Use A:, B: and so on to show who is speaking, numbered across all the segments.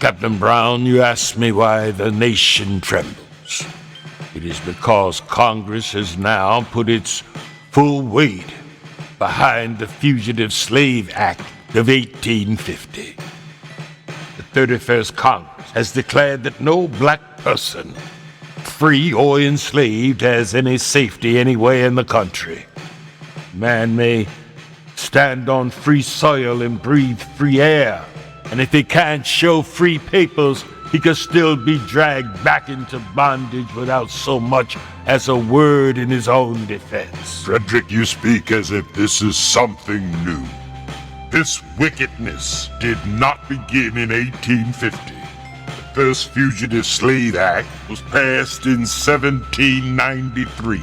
A: Captain Brown, you ask me why the nation trembles. It is because Congress has now put its full weight behind the Fugitive Slave Act of 1850. The 31st Congress has declared that no black person, free or enslaved, has any safety anywhere in the country. Man may stand on free soil and breathe free air, and if he can't show free papers, he can still be dragged back into bondage without so much as a word in his own defense.
B: Frederick, you speak as if this is something new. This wickedness did not begin in 1850. The first Fugitive Slave Act was passed in 1793,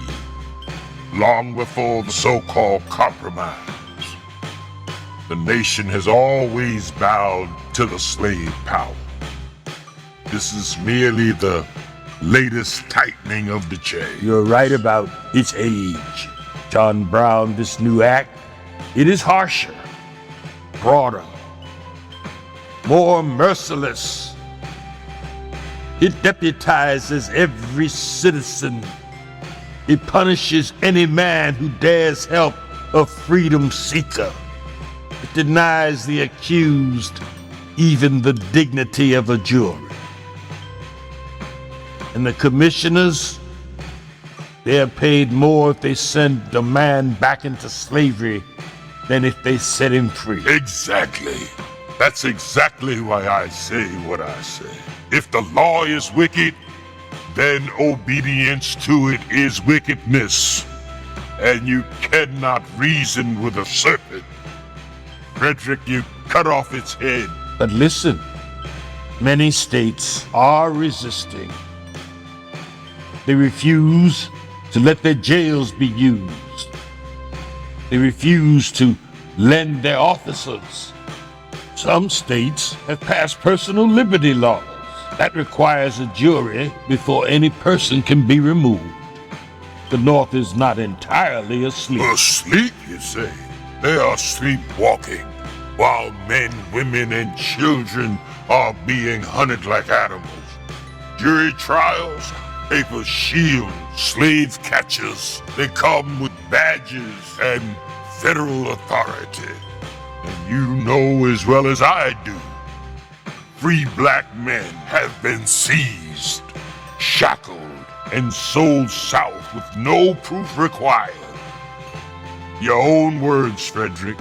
B: long before the so-called Compromise. The nation has always bowed to the slave power. This is merely the latest tightening of the chain.
A: You're right about its age. John Brown, this new act, it is harsher, broader, more merciless. It deputizes every citizen. It punishes any man who dares help a freedom seeker. It denies the accused even the dignity of a jury. And the commissioners, they are paid more if they send a man back into slavery than if they set him free.
B: Exactly. That's exactly why I say what I say. If the law is wicked, then obedience to it is wickedness. And you cannot reason with a serpent. Frederick, you cut off its head.
A: But listen, many states are resisting. They refuse to let their jails be used. They refuse to lend their officers. Some states have passed personal liberty laws. That requires a jury before any person can be removed. The North is not entirely asleep.
B: Asleep, you say? They are sleepwalking, while men, women, and children are being hunted like animals. Jury trials, paper shields, slave catchers, they come with badges and federal authority. And you know as well as I do, free black men have been seized, shackled, and sold south with no proof required. Your own words, Frederick.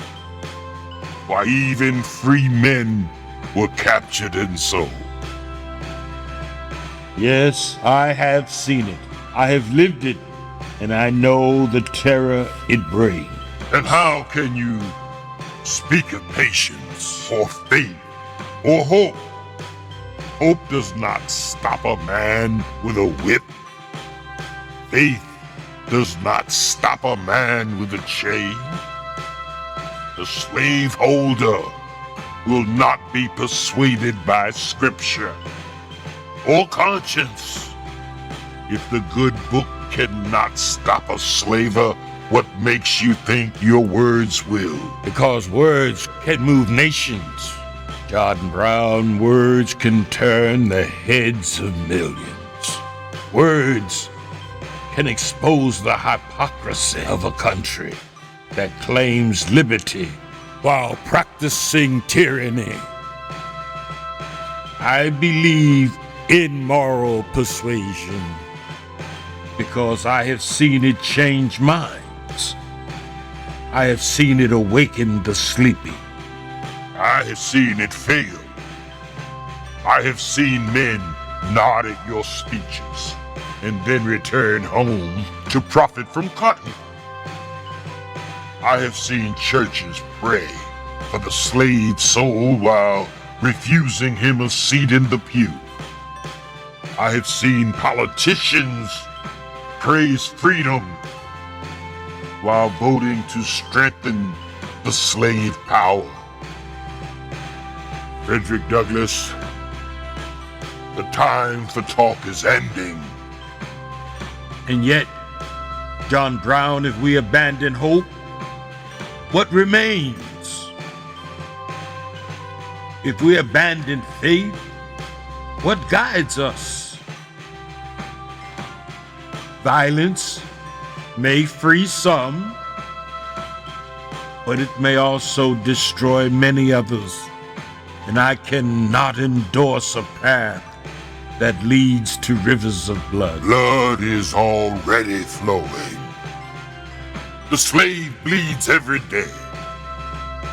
B: Why, even free men were captured and sold.
A: Yes, I have seen it. I have lived it, and I know the terror it brings.
B: And how can you speak of patience, or faith, or hope? Hope does not stop a man with a whip. Faith does not stop a man with a chain. The slaveholder will not be persuaded by scripture or conscience. If the good book cannot stop a slaver, what makes you think your words will?
A: Because words can move nations. John Brown, words can turn the heads of millions. Words can expose the hypocrisy of a country that claims liberty while practicing tyranny. I believe in moral persuasion because I have seen it change minds. I have seen it awaken the sleeping.
B: I have seen it fail. I have seen men nod at your speeches and then return home to profit from cotton. I have seen churches pray for the slave soul while refusing him a seat in the pew. I have seen politicians praise freedom while voting to strengthen the slave power. Frederick Douglass, the time for talk is ending.
A: And yet, John Brown, if we abandon hope, what remains? If we abandon faith, What guides us? Violence may free some, but it may also destroy many others. And I cannot endorse a path that leads to rivers of blood.
B: Blood is already flowing. The slave bleeds every day.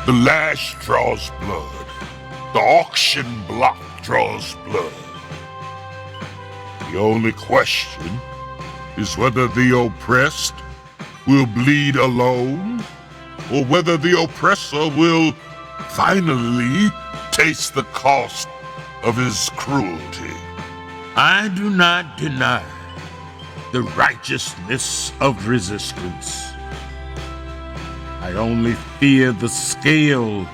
B: The lash draws blood. The auction block draws blood. The only question is whether the oppressed will bleed alone, or whether the oppressor will finally taste the cost of his cruelty.
A: I do not deny the righteousness of resistance. I only fear the scale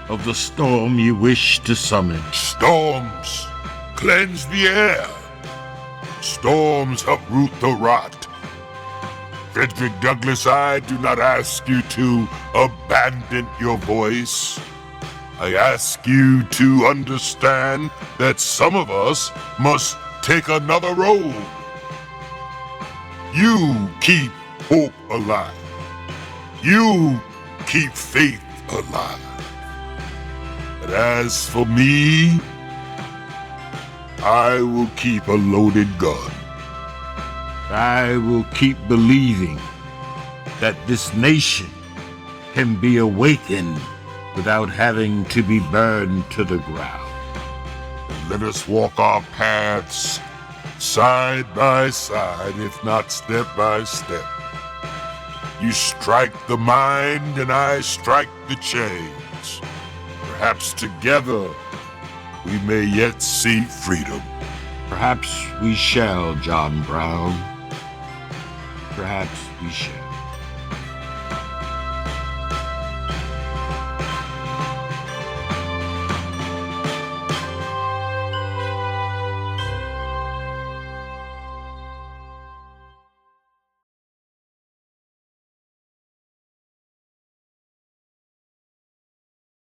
A: of the storm you wish to summon.
B: Storms cleanse the air. Storms uproot the rot. Frederick Douglass, I do not ask you to abandon your voice. I ask you to understand that some of us must take another road. You keep hope alive. You keep faith alive. But as for me, I will keep a loaded gun.
A: I will keep believing that this nation can be awakened without having to be burned to the ground.
B: Let us walk our paths side by side, if not step by step. You strike the mind and I strike the chains. Perhaps together we may yet see freedom.
A: Perhaps we shall, John Brown. Perhaps we shall.